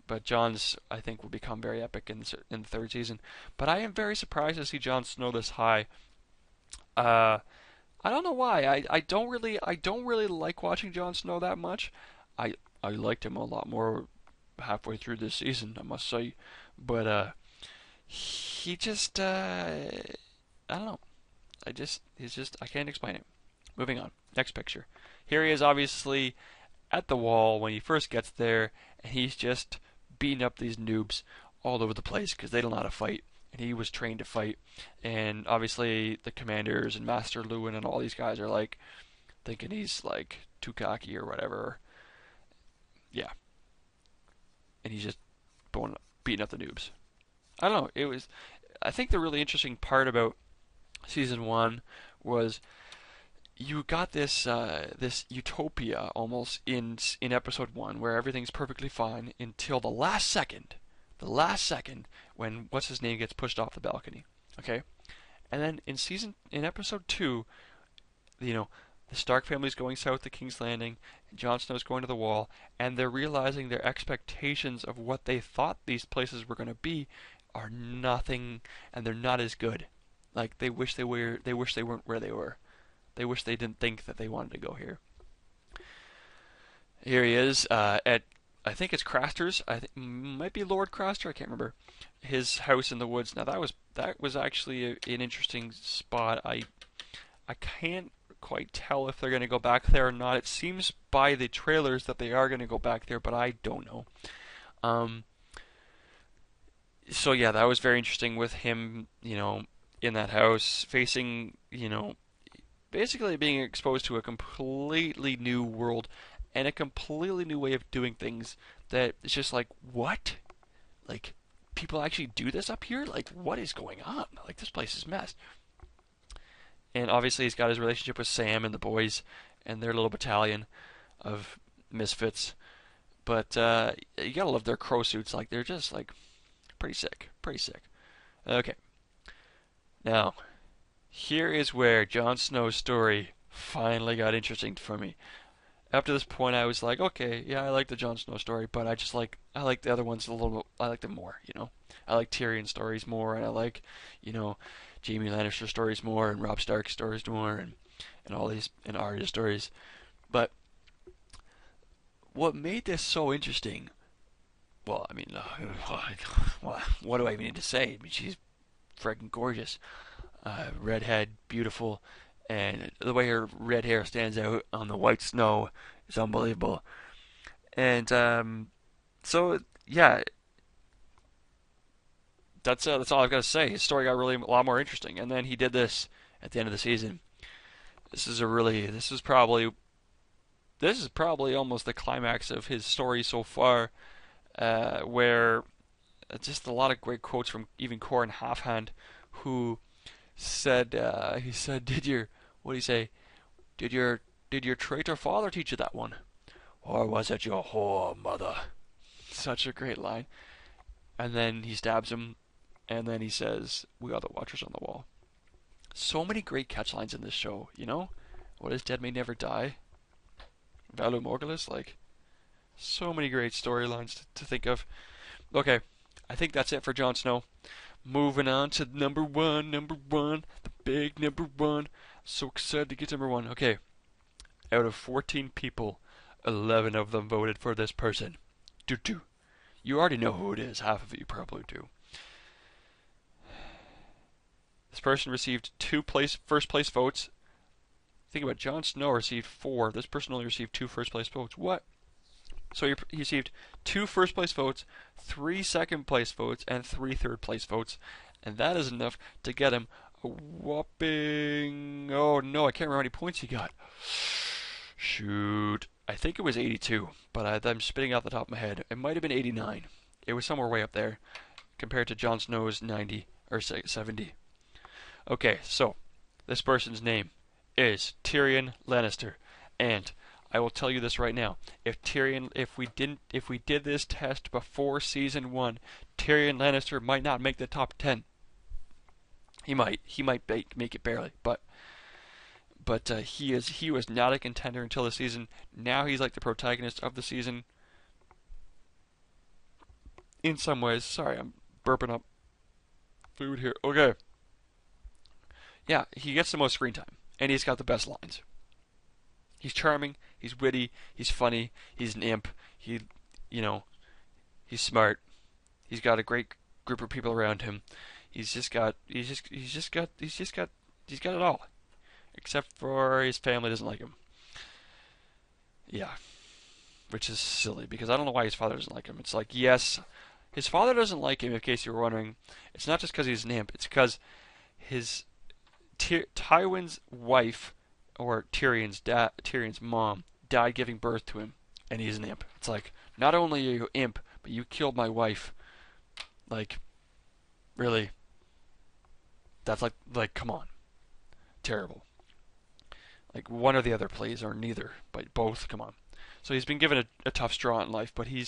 But Jon's, I think, will become very epic in the third season. But I am very surprised to see Jon Snow this high. I don't know why. I don't really like watching Jon Snow that much. I liked him a lot more halfway through this season, I must say. But he just I don't know. I can't explain it. Moving on. Next picture. Here he is, obviously at the wall when he first gets there, and he's just beating up these noobs all over the place because they don't know how to fight, and he was trained to fight. And obviously the commanders and Master Lewin and all these guys are like thinking he's like too cocky or whatever. Yeah, and he's just beating up the noobs. I don't know. I think the really interesting part about season 1 was you got this utopia almost in episode 1 where everything's perfectly fine until the last second when what's his name gets pushed off the balcony. Okay, and then in episode 2, the Stark family's going south to King's Landing, and Jon Snow's going to the Wall, and they're realizing their expectations of what they thought these places were going to be are nothing, and they're not as good. Like they wish they weren't where they were. They wish they didn't think that they wanted to go here. Here he is at, I think it's Craster's. Might be Lord Craster. I can't remember. His house in the woods. Now that was actually an interesting spot. I can't quite tell if they're going to go back there or not. It seems by the trailers that they are going to go back there, but I don't know. So yeah, that was very interesting with him, in that house, facing, basically being exposed to a completely new world and a completely new way of doing things that it's just like, what? Like, people actually do this up here? Like, what is going on? Like, this place is messed. And obviously he's got his relationship with Sam and the boys and their little battalion of misfits. But you gotta love their crow suits. Like, they're just, like, pretty sick. Pretty sick. Okay. Now, here is where Jon Snow's story finally got interesting for me. Up to this point, I was like, okay, yeah, I like the Jon Snow story, but I like the other ones a little bit. I like them more, I like Tyrion stories more, and I like, Jaime Lannister stories more, and Robb Stark stories more, and all these, and Arya stories. But what made this so interesting? Well, I mean, what do I even need to say? I mean, she's freaking gorgeous. Redhead, beautiful, and the way her red hair stands out on the white snow is unbelievable. And so yeah, that's all I've got to say. His story got really a lot more interesting, and then he did this at the end of the season. This is probably almost the climax of his story so far, where just a lot of great quotes from even Corin Halfhand, who said, what did he say? Did your traitor father teach you that one? Or was it your whore mother? Such a great line. And then he stabs him, and then he says, we are the watchers on the wall. So many great catchlines in this show, What is dead may never die? Valu Morgulus, like, so many great storylines to think of. Okay, I think that's it for Jon Snow. Moving on to number one, the big number one. So excited to get to number one. Okay, out of 14 people, 11 of them voted for this person. Do. You already know who it is. Half of you probably do. This person received first place votes. Think about it, Jon Snow received 4. This person only received 2 first place votes. What? So he received 2 first place votes, 3 second place votes, and 3 third place votes. And that is enough to get him a whopping... Oh no, I can't remember how many points he got. Shoot. I think it was 82, but I'm spitting out the top of my head. It might have been 89. It was somewhere way up there compared to Jon Snow's 90 or 70. Okay, so this person's name is Tyrion Lannister, and I will tell you this right now: if we did this test before season 1, Tyrion Lannister might not make the top 10. He might make it barely, but he was not a contender until the season. Now he's like the protagonist of the season. In some ways, sorry, I'm burping up food here. Okay. Yeah, he gets the most screen time, and he's got the best lines. He's charming, he's witty, he's funny, he's an imp, he's smart. He's got a great group of people around him. He's got it all. Except for his family doesn't like him. Yeah. Which is silly, because I don't know why his father doesn't like him. It's like, yes, his father doesn't like him, in case you were wondering. It's not just because he's an imp, it's because Tywin's wife, or Tyrion's mom, died giving birth to him, and he's an imp. It's like, not only are you an imp, but you killed my wife. Like, really? That's like, come on. Terrible. Like, one or the other, please, or neither, but both, come on. So he's been given a tough straw in life, but you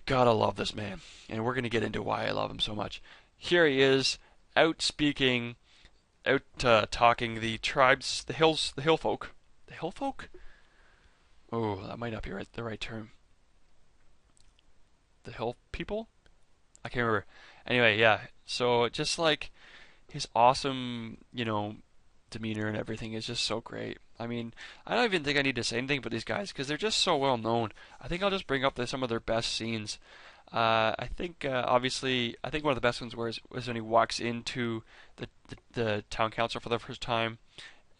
gotta love this man. And we're gonna get into why I love him so much. Here he is, talking the tribes, the hill folk. The hill folk? Oh, that might not be the right term. The hill people? I can't remember. Anyway, yeah. So just like his awesome, demeanor and everything is just so great. I mean, I don't even think I need to say anything about these guys because they're just so well known. I think I'll just bring up some of their best scenes. Obviously, I think one of the best ones was when he walks into the town council for the first time,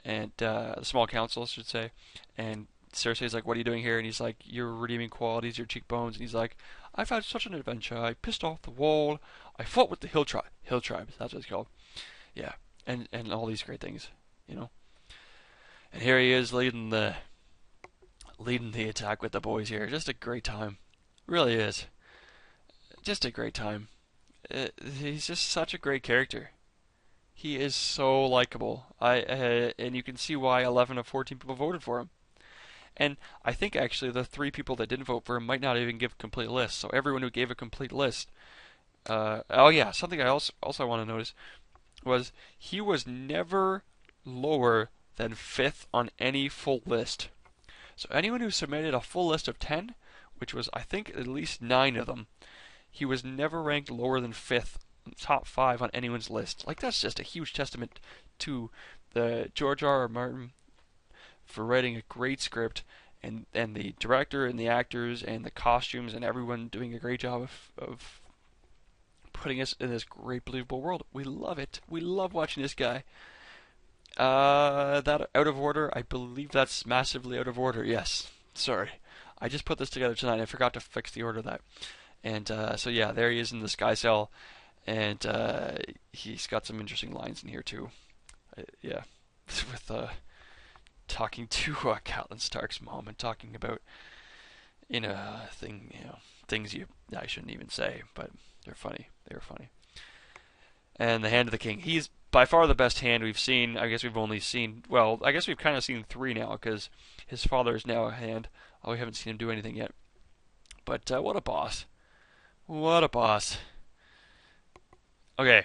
and the small council, I should say, and Cersei's like, "What are you doing here?" And he's like, "Your redeeming qualities, your cheekbones." And he's like, "I've had such an adventure. I pissed off the wall. I fought with the hill tribes. That's what it's called. Yeah, and all these great things, And here he is leading the attack with the boys here. Just a great time, really is. Just a great time. He's just such a great character. He is so likable. And you can see why 11 of 14 people voted for him. And I think actually the 3 people that didn't vote for him might not even give a complete list. So everyone who gave a complete list. Something I also want to notice was he was never lower than 5th on any full list. So anyone who submitted a full list of 10, which was I think at least 9 of them, he was never ranked lower than 5th, top 5 on anyone's list. Like, that's just a huge testament to the George R. R. Martin for writing a great script, and the director and the actors and the costumes and everyone doing a great job of putting us in this great believable world. We love it. We love watching this guy. That out of order, I believe that's massively out of order. Yes. Sorry. I just put this together tonight. I forgot to fix the order of that. And so yeah, there he is in the Sky Cell, and he's got some interesting lines in here too. Yeah, with talking to Catelyn Stark's mom and talking about things I shouldn't even say, but they're funny. They were funny. And the Hand of the King. He's by far the best hand we've seen. I guess we've only seen, well, I guess we've kind of seen 3 now because his father is now a hand. Oh, we haven't seen him do anything yet. But what a boss. What a boss. Okay,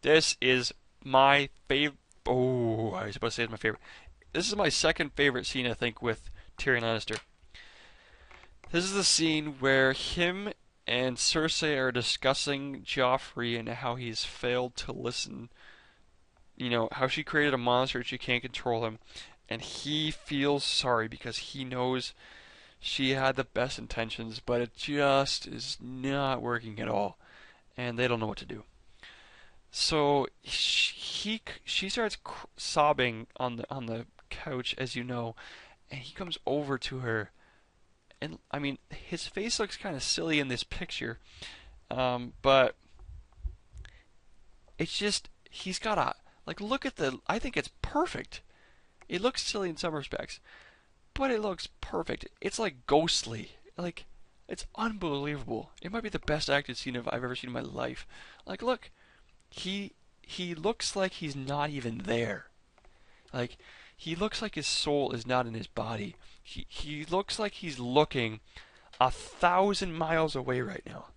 this is my favorite. Oh, I was supposed to say it's my favorite. This is my second favorite scene, I think, with Tyrion Lannister. This is the scene where him and Cersei are discussing Joffrey and how he's failed to listen. You know, how she created a monster and she can't control him. And he feels sorry because he knows she had the best intentions, but it just is not working at all. And they don't know what to do. So she starts sobbing on the couch, as you know, and he comes over to her, and I mean his face looks kind of silly in this picture, but it's just he's got a like look at the I think it's perfect. It looks silly in some respects, but it looks perfect. It's like ghostly, like it's unbelievable. It might be the best acted scene I've ever seen in my life. Like look, he he looks like he's not even there. Like he looks like his soul is not in his body. He looks like he's looking 1,000 miles away right now.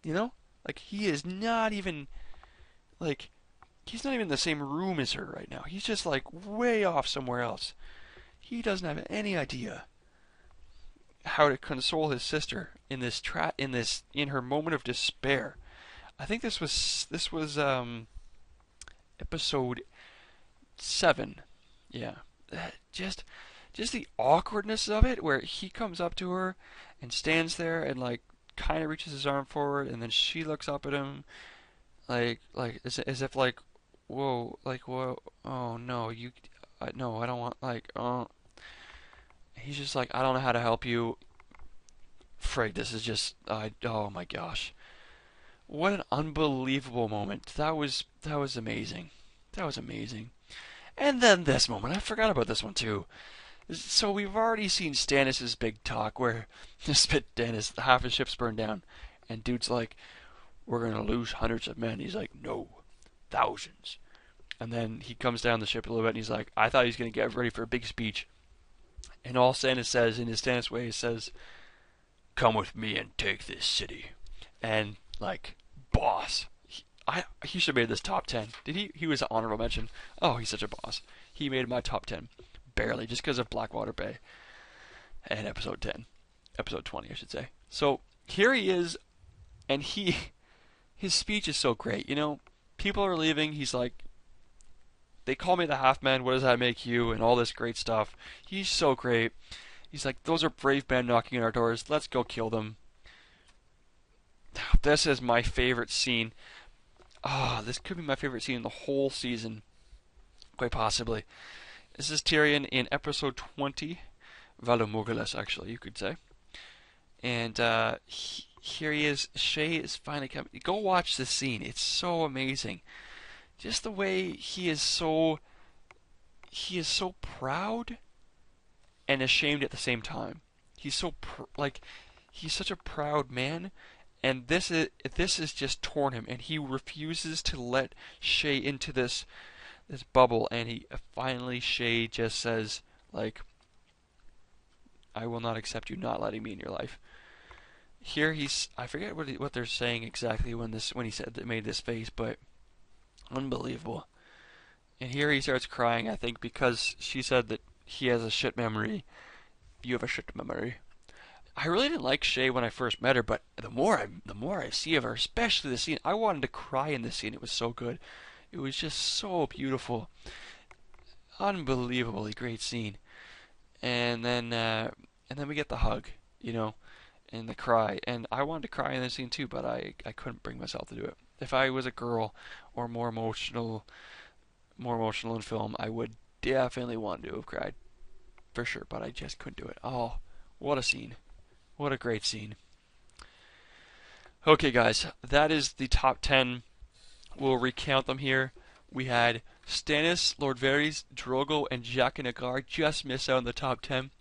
You know? Like he is not even like he's not even in the same room as her right now. He's just like way off somewhere else. He doesn't have any idea how to console his sister in this in her moment of despair. I think this was episode 7. Yeah. Just just the awkwardness of it where he comes up to her and stands there and like kind of reaches his arm forward and then she looks up at him like as if like whoa, oh no, no, I don't want like he's just like I don't know how to help you. Frig, this is just oh my gosh. What an unbelievable moment. That was amazing. That was amazing. And then this moment, I forgot about this one too. So we've already seen Stannis' big talk where Stannis, half his ship's burned down, and dude's like, "We're gonna lose hundreds of men." He's like, "No, thousands." And then he comes down the ship a little bit, and he's like, "I thought he was gonna get ready for a big speech." And all Stannis says, in his Stannis way, he says, "Come with me and take this city." And like, boss. He should have made this top 10. Did he? He was an honorable mention. Oh, he's such a boss. He made my top 10. Barely, just because of Blackwater Bay. And episode 10. Episode 20, I should say. So, here he is, and his speech is so great. You know, people are leaving. He's like, they call me the half man. What does that make you? And all this great stuff. He's so great. He's like, those are brave men knocking at our doors. Let's go kill them. This is my favorite scene. This could be my favorite scene in the whole season. Quite possibly. This is Tyrion in episode 20. Valomorgulus, actually, you could say. And here he is. Shay is finally coming. Go watch this scene. It's so amazing. Just the way he is so proud and ashamed at the same time. He's so he's such a proud man, and this is just torn him, and he refuses to let Shay into this bubble, and he finally Shay just says like, "I will not accept you not letting me in your life." Here I forget what they're saying exactly when he made this face, but unbelievable. And here he starts crying, I think, because she said that he has a shit memory. You have a shit memory. I really didn't like Shay when I first met her, but the more I see of her, especially the scene, I wanted to cry in this scene. It was so good. It was just so beautiful. Unbelievably great scene. And then we get the hug, you know, and the cry. And I wanted to cry in this scene too, but I couldn't bring myself to do it. If I was a girl or more emotional in film, I would definitely want to have cried. For sure, but I just couldn't do it. Oh, what a scene. What a great scene. Okay, guys, that is the top 10. We'll recount them here. We had Stannis, Lord Varys, Drogo, and Jaqen H'ghar just miss out in the top 10.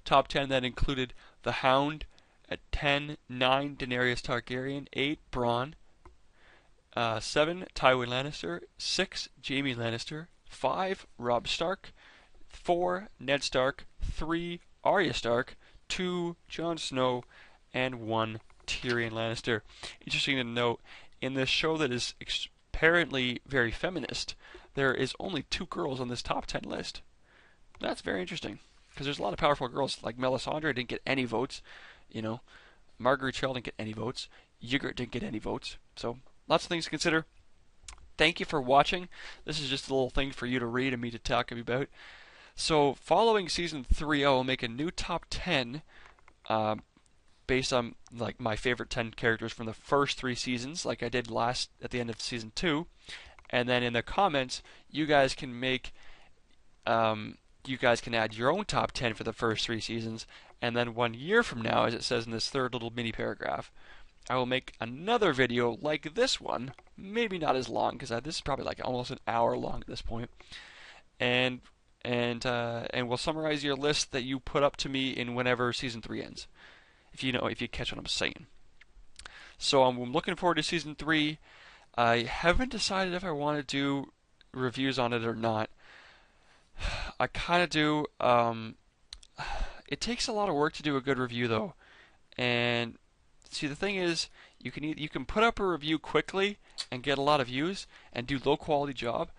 Top 10 that included the Hound at 10, 9, Daenerys Targaryen, 8, Bran, 7, Tywin Lannister, 6, Jaime Lannister, 5, Robb Stark, 4, Ned Stark, 3, Arya Stark, 2, Jon Snow, and 1, Tyrion Lannister. Interesting to note, in this show that is apparently very feminist, there is only 2 girls on this top 10 list. That's very interesting, because there's a lot of powerful girls, like Melisandre didn't get any votes, you know. Marguerite Cheryl didn't get any votes. Ygritte didn't get any votes. So lots of things to consider. Thank you for watching. This is just a little thing for you to read and me to talk about. So following season 3, I will make a new top 10 based on like my favorite 10 characters from the first 3 seasons, like I did at the end of season 2. And then in the comments, you guys can add your own top 10 for the first 3 seasons. And then 1 year from now, as it says in this third little mini paragraph, I will make another video like this one, maybe not as long, because this is probably like almost an hour long at this point, and we'll summarize your list that you put up to me in whenever season 3 ends, if you catch what I'm saying. So I'm looking forward to season 3. I haven't decided if I want to do reviews on it or not. I kind of do. It takes a lot of work to do a good review, though, and see, the thing is, you can put up a review quickly and get a lot of views and do low quality job,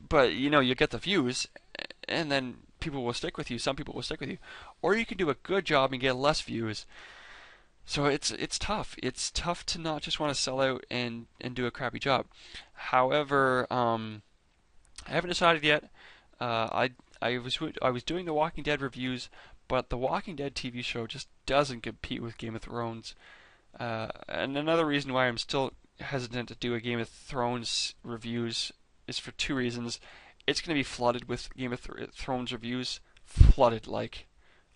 but you get the views, and then people will stick with you. Some people will stick with you, or you can do a good job and get less views. So it's tough. It's tough to not just want to sell out and do a crappy job. However, I haven't decided yet. I was doing the Walking Dead reviews, but the Walking Dead TV show just doesn't compete with Game of Thrones. And another reason why I'm still hesitant to do a Game of Thrones reviews is for 2 reasons. It's going to be flooded with Game of Thrones reviews, flooded like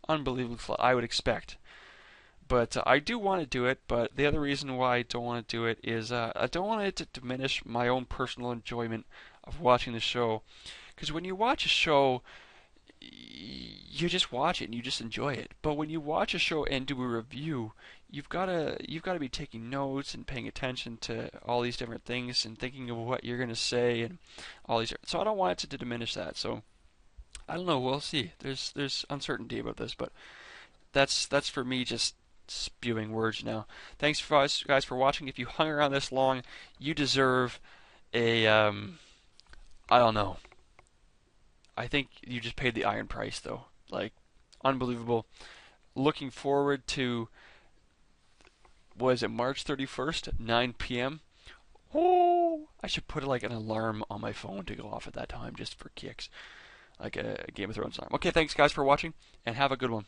unbelievably flooded, I would expect. But I do want to do it, but the other reason why I don't want to do it is I don't want it to diminish my own personal enjoyment of watching the show. Because when you watch a show, you just watch it and you just enjoy it. But when you watch a show and do a review, you've got to be taking notes and paying attention to all these different things and thinking of what you're going to say and all these. So I don't want it to diminish that. So I don't know. We'll see. There's uncertainty about this, but that's for me just spewing words now. Thanks for guys for watching. If you hung around this long, you deserve a I don't know. I think you just paid the iron price, though. Like, unbelievable. Looking forward to, what is it, March 31st at 9 p.m. Oh, I should put like an alarm on my phone to go off at that time just for kicks. Like a Game of Thrones alarm. Okay, thanks guys for watching, and have a good one.